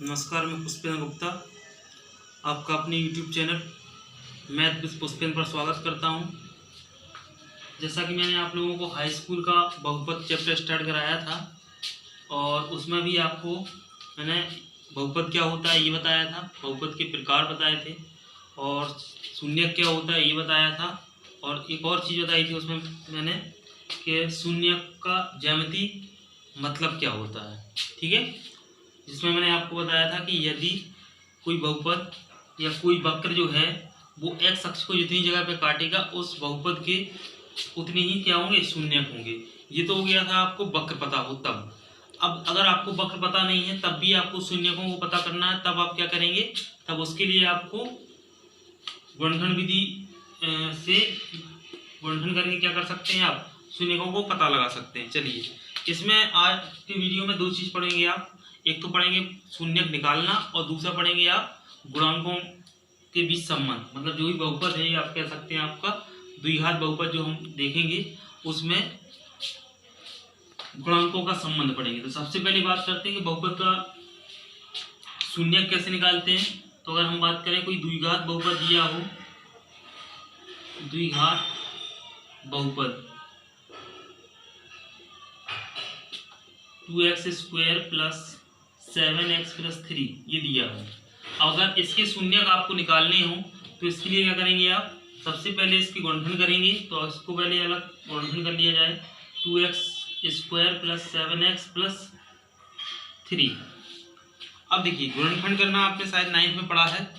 नमस्कार, मैं पुष्पेंद्र गुप्ता आपका अपने YouTube channel math with Pushpendra पर स्वागत करता हूं। जैसा कि मैंने आप लोगों को हाई स्कूल का बहुपद चैप्टर स्टार्ट कराया था और उसमें भी आपको मैंने बहुपद क्या होता है ये बताया था, बहुपद के प्रकार बताए थे और शून्यक क्या होता है ये बताया था और एक और चीज़ बताई थी उसमें मैंने कि शून्यक का ज्यामिति मतलब क्या होता है। ठीक है, जिसमें मैंने आपको बताया था कि यदि कोई बहुपद या कोई वक्र जो है वो x अक्ष को जितनी जगह पे काटेगा उस बहुपद के उतने ही क्या होंगे, शून्यक होंगे। ये तो हो गया था आपको वक्र पता हो तब। अब अगर आपको वक्र पता नहीं है तब भी आपको शून्यकों को पता करना है, तब आप क्या करेंगे, तब उसके लिए आपको गुणनखंड विधि से गुणनखंड करके क्या कर सकते हैं, आप शून्यकों को पता लगा सकते हैं। चलिए, इसमें आज के वीडियो में दो चीज़ पढ़ेंगे आप। एक तो पढ़ेंगे शून्यक निकालना और दूसरा पढ़ेंगे आप गुणांकों के बीच संबंध। मतलब जो भी बहुपद है आप कह सकते हैं आपका द्विघात बहुपद जो हम देखेंगे उसमें गुणांकों का संबंध पढ़ेंगे। तो सबसे पहले बात करते हैं कि बहुपद का शून्यक कैसे निकालते हैं। तो अगर हम बात करें कोई द्विघात बहुपद दिया हो, द्विघात बहुपद 2x² + 7x + 3 ये दिया हो। अगर इसके शून्यक आपको निकालने हो तो इसके लिए क्या करेंगे आप, सबसे पहले इसकी गुणनखंड करेंगे। तो इसको पहले अलग गुणनखंड कर लिया जाए, 2x² + 7x + 3। अब देखिए, गुणनखंड करना आपने शायद 9th में पढ़ा है,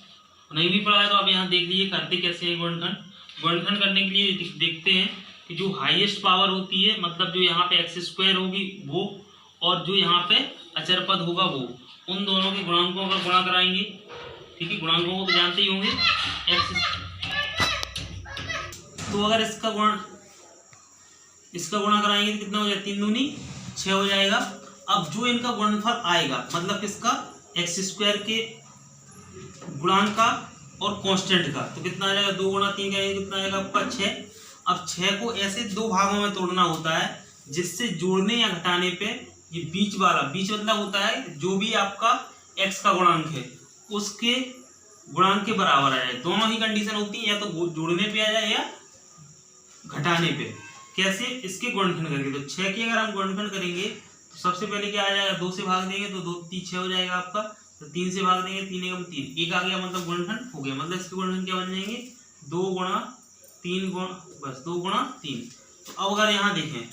नहीं भी पढ़ा है तो आप यहाँ देख लीजिए करते कैसे है गुणनखंड। गुणनखंड करने के लिए देखते हैं कि जो हाईएस्ट पावर होती है, मतलब जो यहाँ पे x² होगी वो और जो यहाँ पे अचर पद होगा वो, उन दोनों के गुणांकों का गुणा कराएंगे। ठीक है, गुणांकों को तो जानते ही होंगे x। तो अगर इसका गुणा कराएंगे तो कितना हो जाएगा, 3 दूनी 6 हो जाएगा। अब जो इनका गुणनफल आएगा, मतलब किसका, x² के गुणांक का और कांस्टेंट का, तो कितना आ जाएगा, 2 × 3 करेंगे कितना आएगा आपका 6। अब 6 को ऐसे दो भागों में तोड़ना होता है जिससे जोड़ने या घटाने पे ये बीच वाला, बीच मतलब होता है जो भी आपका x का गुणांक है उसके गुणांक के बराबर आ जाए। दोनों ही कंडीशन होती है, या तो जोड़ने पे आ जाए या घटाने पे। कैसे, इसके गुणनखंड करके। तो 6 की अगर हम गुणनखंड करेंगे तो सबसे पहले क्या आ जाएगा, 2 से भाग देंगे तो 2 3 6 हो जाएगा आपका। तो 3 से भाग देंगे, 3 एकम 3, एक आ गया, मतलब गुणनखंड हो गया। मतलब इसके गुणनखंड क्या बन जाएंगे, 2 × 3 बस 2 × 3। तो अब अगर यहाँ देखें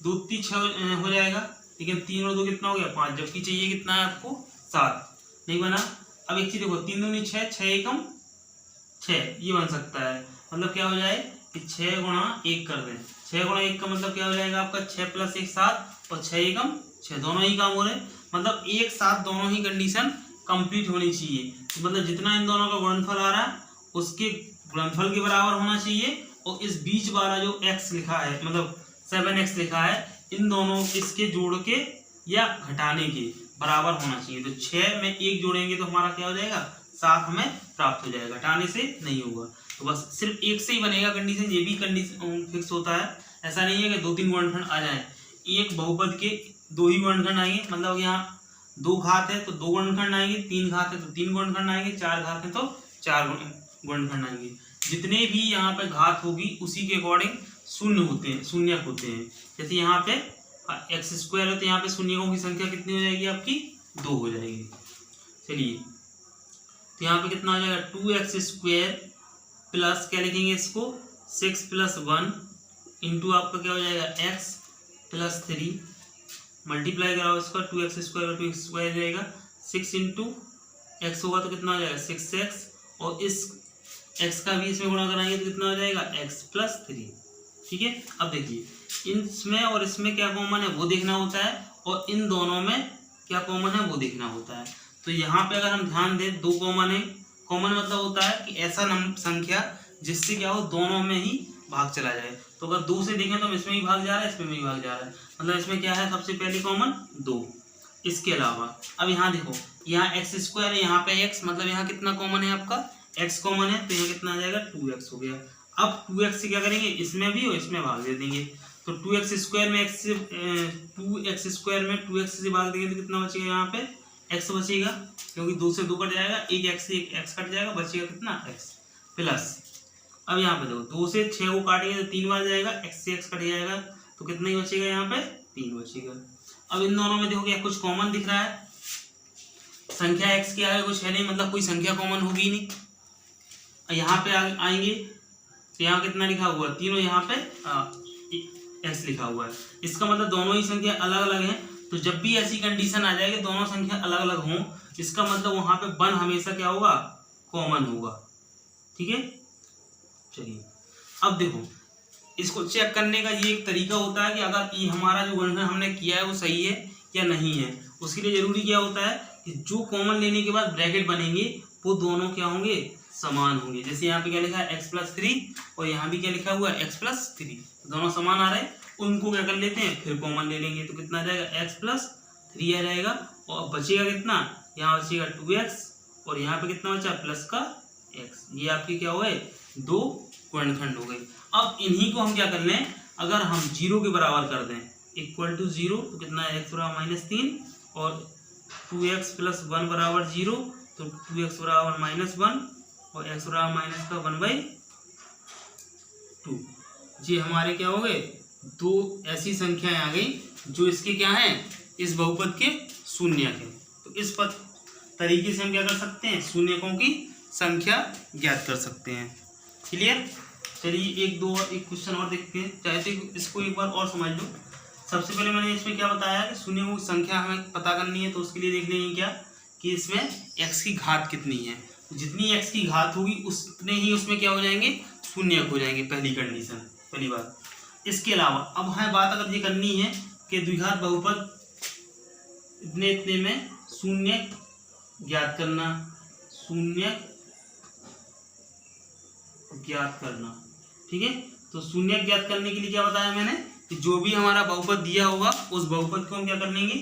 2 3 6 हो जाएगा, लेकिन 3 और 2 कितना हो गया, 5, जबकि चाहिए कितना है आपको, 7। नहीं बना। अब एक चीज देखो, 3 दूनी 6, 6 एकम 6 ये बन सकता है। मतलब क्या हो जाए कि 6 × 1 कर दें। 6 × 1 का मतलब क्या हो जाएगा आपका, 6 + 1 7 और 6 एकम 6, दोनों ही काम हो रहे हैं। मतलब एक साथ दोनों ही कंडीशन कंप्लीट होनी चाहिए। मतलब जितना इन दोनों का गुणनफल आ रहा है उसके गुणनफल के बराबर होना चाहिए, और इस बीच वाला जो x लिखा है, मतलब 7x लिखा है, इन दोनों इसके जोड़ के या घटाने के बराबर होना चाहिए। तो 6 में 1 जोड़ेंगे तो हमारा क्या हो जाएगा, 7 हमें प्राप्त हो जाएगा, घटाने से नहीं होगा। तो बस सिर्फ एक से ही बनेगा कंडीशन, ये भी कंडीशन फिक्स होता है। ऐसा नहीं है कि 2-3 गुणनखंड आ जाए। एक बहुपद के 2 ही गुणनखंड आएंगे, मतलब यहाँ 2 घात है तो 2 गुणनखंड आएंगे, 3 घात है तो 3 गुणनखंड आएंगे, 4 घात है तो 4 गुणनखंड आएंगे। जितने भी यहाँ पे घात होगी उसी के अकॉर्डिंग शून्य होते हैं, शून्यक होते हैं। जैसे यहाँ पे x² है तो यहाँ पे शून्यकों की संख्या कितनी हो जाएगी आपकी, 2 हो जाएगी। चलिए, तो यहाँ पे कितना हो जाएगा, 2x² प्लस क्या लिखेंगे इसको, 6 + 1 इंटू आपका क्या हो जाएगा, x + 3 मल्टीप्लाई कराओ इसका, 2x² और 2x² जाएगा, 6 × x होगा तो कितना हो जाएगा 6x, और इस x का भी इसमें गुणा कराएंगे तो कितना हो जाएगा, x + 3। ठीक है, अब देखिए इसमें और इसमें क्या कॉमन है वो देखना होता है, और इन दोनों में क्या कॉमन है वो देखना होता है। तो यहाँ पे अगर हम ध्यान दें 2 कॉमन है। कॉमन मतलब होता है कि ऐसा संख्या जिससे क्या हो, दोनों में ही भाग चला जाए। तो अगर 2 से देखें तो हम इसमें भी भाग जा रहा है, इसमें भी भाग जा रहा है, मतलब इसमें क्या है, सबसे पहले कॉमन 2। इसके अलावा अब यहाँ देखो, यहाँ x² है, यहाँ पे x, मतलब यहाँ कितना कॉमन है आपका, x कॉमन है, तो यहाँ कितना आ जाएगा, 2x हो गया। अब 2x से क्या करेंगे, इसमें भी और इसमें भाग दे देंगे। तो 2x² में 2x² में 2x से भाग देंगे तो कितना बचेगा यहाँ पे, एक्स बचेगा, क्योंकि 2 से 2 कट जाएगा, एक एक्स कट जाएगा, बचेगा कितना एक्स प्लस। अब यहाँ पे देखो 2 से 6 को काटेंगे तो 3 बार जाएगा, एक्स से एक्स कट जाएगा तो कितना ही बचेगा यहाँ पे 3 बचेगा। अब इन दोनों में देखो क्या कुछ कॉमन दिख रहा है, संख्या एक्स के आगे कुछ है नहीं, मतलब कोई संख्या कॉमन होगी नहीं। यहाँ पे आएंगे तो यहाँ कितना लिखा हुआ है, तीनों यहाँ पे एक्स लिखा हुआ है, इसका मतलब दोनों ही संख्या अलग अलग हैं। तो जब भी ऐसी कंडीशन आ जाएगी दोनों संख्या अलग अलग हों, इसका मतलब वहां पे 1 हमेशा क्या होगा, कॉमन होगा। ठीक है, चलिए अब देखो इसको चेक करने का ये एक तरीका होता है कि अगर ये हमारा जो गुणनफल हमने किया है वो सही है या नहीं है। उसके लिए जरूरी क्या होता है कि जो कॉमन लेने के बाद ब्रैकेट बनेंगे वो दोनों क्या होंगे, समान होंगे। जैसे यहाँ पे क्या लिखा है x+3 और यहाँ भी क्या लिखा हुआ है x+3, दोनों समान आ रहे हैं, उनको क्या कर लेते हैं फिर कॉमन ले लेंगे तो कितना आ जाएगा x+3 आ जाएगा। और बचेगा कितना, यहाँ बचेगा 2x और यहाँ पे कितना बचा प्लस का x। ये आपके क्या हुए, 2 गुणनखंड हो गए। अब इन्हीं को हम क्या कर लें, अगर हम 0 के बराबर कर दें इक्वल टू 0 तो कितना है x बराबर -3 और 2x + 1 बराबर 0 तो 2x बराबर -1 और x बराबर -1/2। जी हमारे क्या हो गए, 2 ऐसी संख्याएं आ गई जो इसके क्या हैं, इस बहुपद के शून्यक हैं। तो इस तरीके से हम क्या कर सकते हैं, शून्यकों की संख्या ज्ञात कर सकते हैं। क्लियर। चलिए एक क्वेश्चन और देखते हैं, चाहे तो इसको एक बार और समझ लो। सबसे पहले मैंने इसमें क्या बताया कि शून्यकों की संख्या हमें पता करनी है, तो उसके लिए देख लेंगे क्या कि इसमें x की घात कितनी है, जितनी x की घात होगी उतने ही उसमें क्या हो जाएंगे, शून्यक हो जाएंगे, पहली कंडीशन, पहली बात। इसके अलावा अब हमें बात अगर ये करनी है कि द्विघात बहुपद इतने इतने में शून्यक ज्ञात करना, शून्यक ज्ञात करना। ठीक है, तो शून्यक ज्ञात करने के लिए क्या बताया मैंने कि जो भी हमारा बहुपद दिया होगा उस बहुपद को हम क्या कर लेंगे,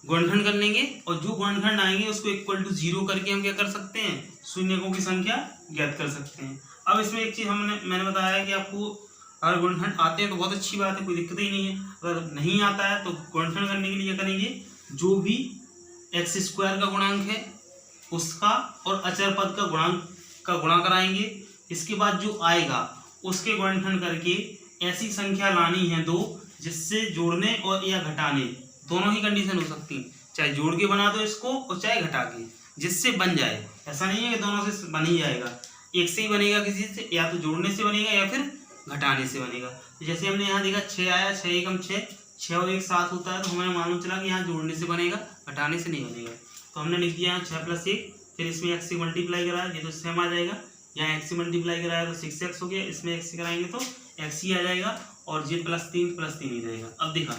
गुणनखंड कर लेंगे, और जो गुणनखंड आएंगे उसको इक्वल टू 0 करके हम क्या कर सकते हैं, शून्यकों की संख्या ज्ञात कर सकते हैं। अब इसमें एक चीज मैंने बताया कि आपको अगर गुणनखंड आते हैं तो बहुत अच्छी बात है, कोई दिक्कत ही नहीं है। अगर नहीं आता है तो गुणनखंड करने के लिए क्या करेंगे, जो भी x² का गुणांक है उसका और अचर पद का गुणा कराएंगे। इसके बाद जो आएगा उसके गुणनखंड करके ऐसी संख्या लानी है 2 जिससे जोड़ने और या घटाने दोनों ही कंडीशन हो सकती, चाहे जोड़ के बना दो इसको और चाहे घटा के, जिससे बन जाए। ऐसा नहीं है कि दोनों से बन ही जाएगा, एक से ही बनेगा, किसी से या तो जोड़ने से बनेगा या फिर घटाने से बनेगा। तो जैसे हमने यहाँ देखा 6 आया, 6 एकम 6, 6 और 1 7 होता है, तो हमें मालूम चला कि यहाँ जोड़ने से बनेगा, घटाने से नहीं बनेगा। तो हमने लिख दिया यहाँ 6 + 1, फिर इसमें x से मल्टीप्लाई कराया, ये तो सेम आ जाएगा। यहाँ x से मल्टीप्लाई कराया तो 6x हो गया, इसमें x से कराएंगे तो x ही आ जाएगा, और ये +3 ही जाएगा। अब देखा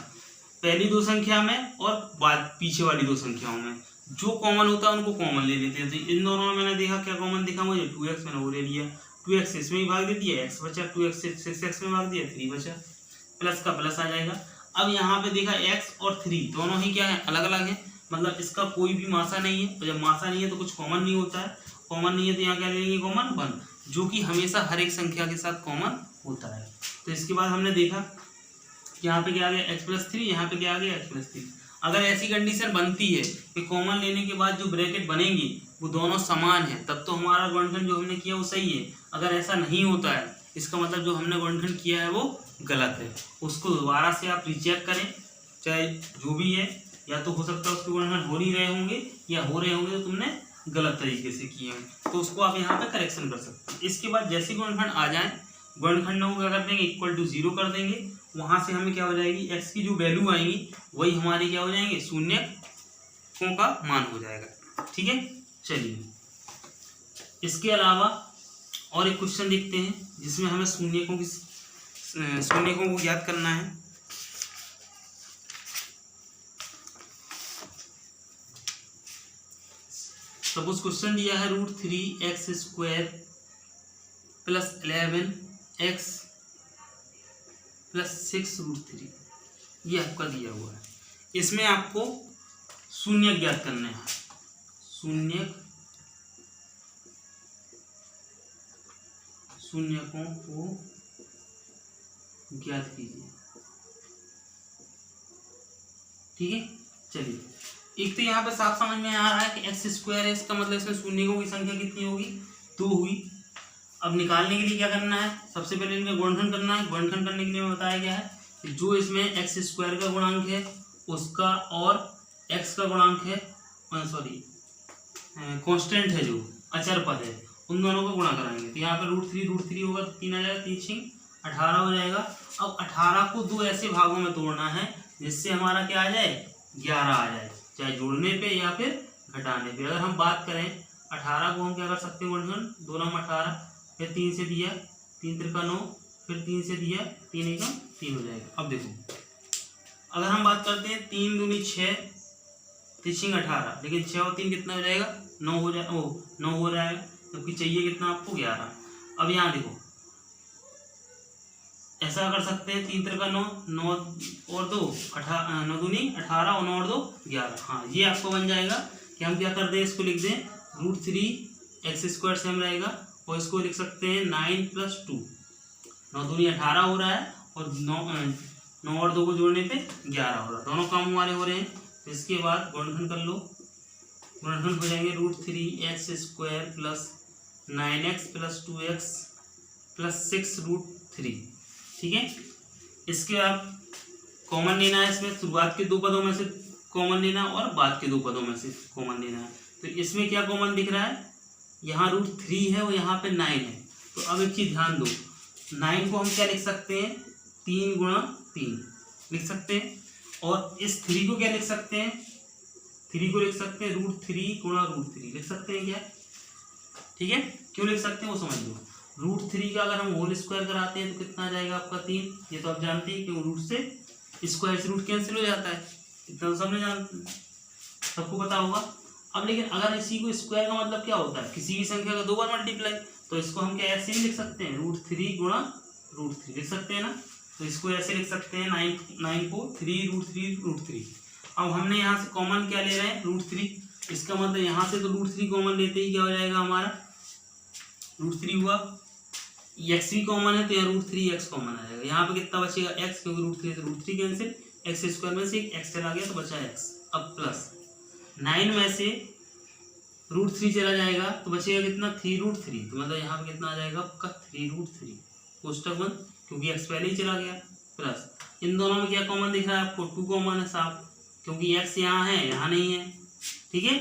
पहली 2 संख्या में और बाद पीछे वाली 2 संख्याओं में जो कॉमन होता है उनको कॉमन ले लेते हैं। तो इन दोनों में मैंने देखा क्या कॉमन दिखा मुझे, 2x मैंने वो ले लिया, 2x इसमें ही भाग दे दिया, x बचा, 2x से 6x में भाग दिया, 3 बचा, प्लस का प्लस आ जाएगा। अब यहाँ पे देखा x और 3 दोनों ही क्या है, अलग अलग है, मतलब इसका कोई भी मासा नहीं है। तो जब मासा नहीं है तो कुछ कॉमन नहीं होता है, कॉमन नहीं है तो यहाँ क्या ले लेंगे, कॉमन 1, जो कि हमेशा हर एक संख्या के साथ कॉमन होता है। तो इसके बाद हमने देखा यहाँ पे क्या आ गया x+3, यहाँ पे क्या आ गया x+3। अगर ऐसी कंडीशन बनती है कि कॉमन लेने के बाद जो ब्रैकेट बनेंगी वो दोनों समान है, तब तो हमारा गुणनखंड जो हमने किया वो सही है। अगर ऐसा नहीं होता है इसका मतलब जो हमने गुणनखंड किया है वो गलत है। उसको दोबारा से आप रीचेक करें, चाहे जो भी है, या तो हो सकता है उसके गुणनखंड हो नहीं रहे होंगे या हो रहे होंगे तो तुमने गलत तरीके से किए हैं, तो उसको आप यहाँ पे करेक्शन कर सकते हैं। इसके बाद जैसे गुणनखंड आ जाए, गुणनखंडों को क्या कर देंगे, इक्वल टू 0 कर देंगे। वहां से हमें क्या हो जाएगी, x की जो वैल्यू आएंगी वही हमारी क्या हो जाएंगे, शून्यकों का मान हो जाएगा। ठीक है, चलिए इसके अलावा और एक क्वेश्चन देखते हैं जिसमें हमें शून्यकों को ज्ञात करना है। सपोज क्वेश्चन दिया है √3x² + 11x + 6√3, ये आपका दिया हुआ है। इसमें आपको शून्यक ज्ञात करना है, शून्यकों को ज्ञात कीजिए। ठीक है, चलिए एक तो यहाँ पे साफ समझ में आ रहा है कि एक्स स्क्वायर है, इसका मतलब इसमें शून्यों की संख्या कितनी होगी, 2 हुई। अब निकालने के लिए क्या करना है, सबसे पहले इनमें गुणनखंड करना है। गुणनखंड करने के लिए बताया गया है कि जो इसमें एक्स स्क्वायर का गुणांक है उसका और एक्स का गुणांक है, सॉरी कांस्टेंट है, जो अचर पद है, उन दोनों को गुणा कराएंगे। तो यहाँ पे √3 होगा तो 3 आ जाएगा, 3 6 18 हो जाएगा। अब 18 को 2 ऐसे भागों में तोड़ना है जिससे हमारा क्या आ जाए, 11 आ जाए, चाहे जोड़ने पे या फिर घटाने पे। अगर हम बात करें 18 को हम क्या कर सकते हैं, गुणनखंड 2 9 18, फिर 3 से दिया, 3 3 9, फिर 3 से दिया, 3 1 3 हो जाएगा। अब देखो अगर हम बात करते हैं 3 दूनी 6, 3 6 18, लेकिन 6 और 3 कितना हो जाएगा, 9 हो जाएगा, 9 हो जाएगा, क्योंकि चाहिए कितना आपको, 11। अब यहाँ देखो ऐसा कर सकते हैं, 3 3 9, 9 और 2 18, 9 दूनी 18 और 9 और 2 11। हाँ, ये आपको बन जाएगा कि हम क्या कर दें, इसको लिख दें √3 x² सेम रहेगा, और इसको लिख सकते हैं 9 + 2, 9 दूनी 18 हो रहा है और 9 और 2 को जोड़ने पे 11 हो रहा है, दोनों काम हमारे हो रहे हैं। तो इसके बाद गुणनखंड कर लो, गुणनखंड हो जाएंगे √3x² + 9x + 2x + 6√3। ठीक है, इसके बाद कॉमन लेना है, इसमें शुरुआत के 2 पदों में से कॉमन लेना और बाद के 2 पदों में से कॉमन लेना है। तो इसमें क्या कॉमन दिख रहा है, यहाँ √3 है और यहाँ पे 9 है। तो अब एक चीज ध्यान दो, 9 को हम क्या लिख सकते हैं, 3 × 3 लिख सकते हैं, और इस 3 को क्या लिख सकते हैं, 3 को लिख सकते हैं √3 × √3 लिख सकते हैं क्या। ठीक है, क्यों लिख सकते हैं वो समझ लो। √3 का अगर हम होल स्क्वायर कराते हैं तो कितना आ जाएगा आपका 3, ये तो आप जानते हैं कि रूट से स्क्वायर से रूट कैंसिल हो जाता है, इतना तो सबने सबको पता होगा। अब लेकिन अगर इसी को स्क्वायर का मतलब क्या होता है, किसी भी संख्या का 2 बार मल्टीप्लाई, तो इसको हम क्या ऐसे ही लिख सकते हैं, √3 × √3 लिख सकते हैं ना। तो इसको ऐसे लिख सकते हैं 9 को 3 √3 अब हमने यहाँ से कॉमन क्या ले रहे हैं, √3, इसका मतलब यहाँ से तो √3 कॉमन लेते ही क्या हो जाएगा हमारा, √3 हुआ। एक्स भी कॉमन है तो यहाँ √3x कॉमन आ जाएगा, यहाँ पे कितना बचेगा x, क्योंकि √3 से √3 कैंसिल, x² में से x चला गया तो बचा x। अब प्लस 9 में से √3 चला जाएगा तो बचेगा कितना, 3√3, तो मतलब यहाँ पे कितना आ जाएगा आपका 3√3, कोष्टक बंद, क्योंकि x पहले ही चला गया। प्लस इन दोनों में क्या कॉमन दिख रहा है आपको, 2 कॉमन है साफ, क्योंकि x यहाँ है यहाँ नहीं है। ठीक है,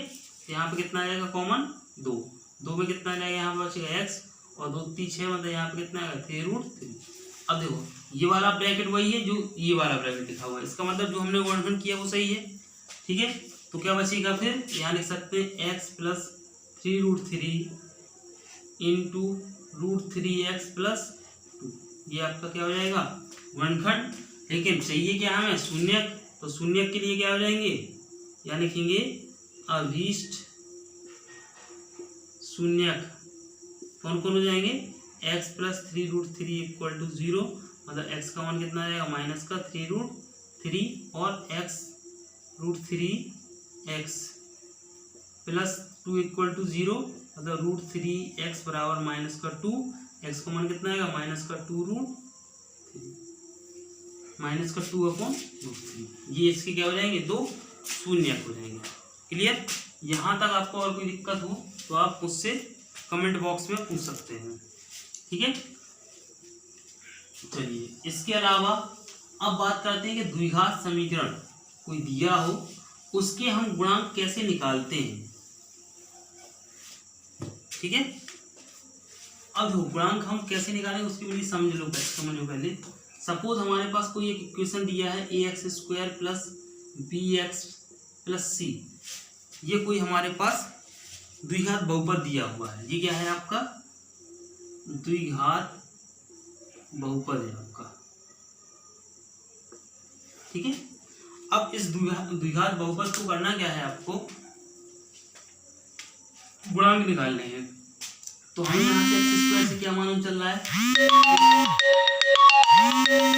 यहाँ पे कितना आ जाएगा कॉमन, 2 में कितना आ जाएगा, यहाँ पे बचेगा x, और 2 3 6, मतलब यहाँ पे कितना आएगा 3√3। अब देखो ये वाला ब्रैकेट वही है जो ये वाला ब्रैकेट लिखा हुआ है, इसका मतलब जो हमने गुणनखंड किया वो सही है। ठीक है, तो क्या बचेगा फिर, यहाँ लिख सकते हैं x + 3√3 × √3x + 2, ये आपका क्या हो जाएगा गुणनखंड। लेकिन चाहिए क्या हमें, शून्यक, तो शून्यक के लिए क्या हो जाएंगे, यहाँ लिखेंगे अभीष्ट शून्यक, कौन कौन हो जाएंगे, x + 3√3 = 0, मतलब x का मान कितना आ जाएगा, -3√3, और x √3x + 2 = 0, मतलब √3x = -2, x का मान कितना आएगा, -2√3, -2/√3। ये इसके क्या हो जाएंगे, 2 शून्यक हो जाएंगे। क्लियर, यहाँ तक आपको और कोई दिक्कत हो तो आप मुझसे कमेंट बॉक्स में पूछ सकते हैं। ठीक है, चलिए इसके अलावा अब बात करते हैं कि द्विघात समीकरण कोई दिया हो उसके हम गुणांक कैसे निकालते हैं। ठीक है, अब गुणांक हम कैसे निकालें उसकी विधि समझ लो पहले। सपोज हमारे पास कोई एक इक्वेशन दिया है ax² + bx + c, ये कोई हमारे पास द्विघात बहुपद दिया हुआ है, ये क्या है आपका द्विघात बहुपद है आपका। ठीक है, अब इस द्विघात बहुपद को करना क्या है, आपको गुणांक निकालने हैं। तो हम यहाँ से x² से क्या मालूम चल रहा है,